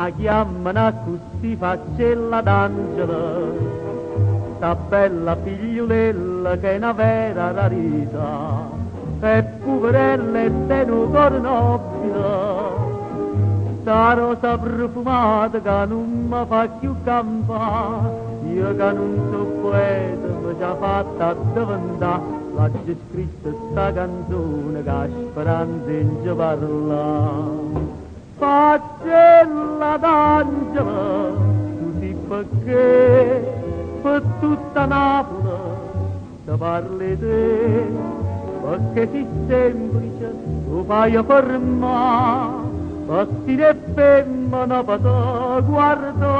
La chiamano così faccella d'angelo, sta bella figliolella che è una vera rarità, e poverella è tenuta nobile, sta rosa profumata che non mi fa più campare, io che non so poeta mi ci ha fatta diventare, l'ha già scritta sta canzone che ha speranza in ci parla. Faccella d'angelo, così perché per tutta Napoli ti parli te, perché si semplice lo fai per me, bastine e femmina per te guarda,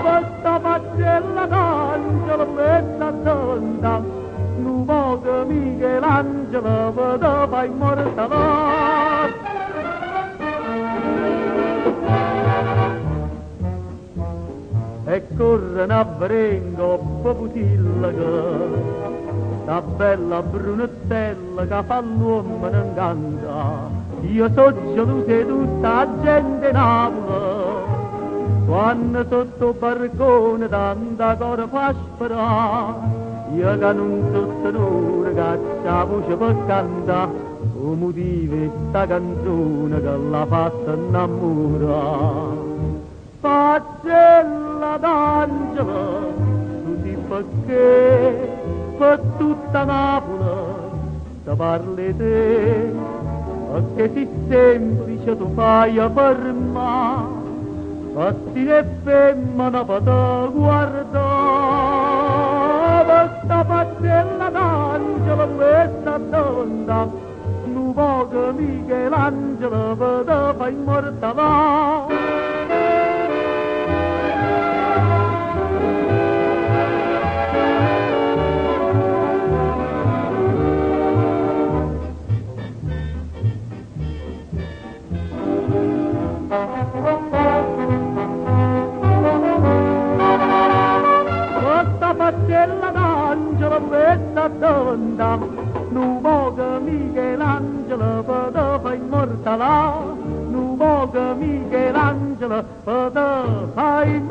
questa faccella d'angelo questa donna, non può che Michelangelo per te fa immortalare. E corre una brenga paputilla che sta bella brunettella che fa l'uomo in canta. Io so gelosa di tutta la gente Napoli, quando sotto barcone tanta cosa fa sperare, io che non so tenore che c'ha la voce per cantare, o motivo sta canzone che l'ha fatta innamorare. Faccella d'angelo, così perché per tutta Napoli ti parli te, perché si semplice tu fai per me, bastine e femmina per te guarda, questa faccella d'angelo, questa donna, non può che Michelangelo per te fa immortalare. Questa faccella d'angelo, questa donna, non può che Michelangelo per te fa immortalare, non può che Michelangelo per te fa immortalare.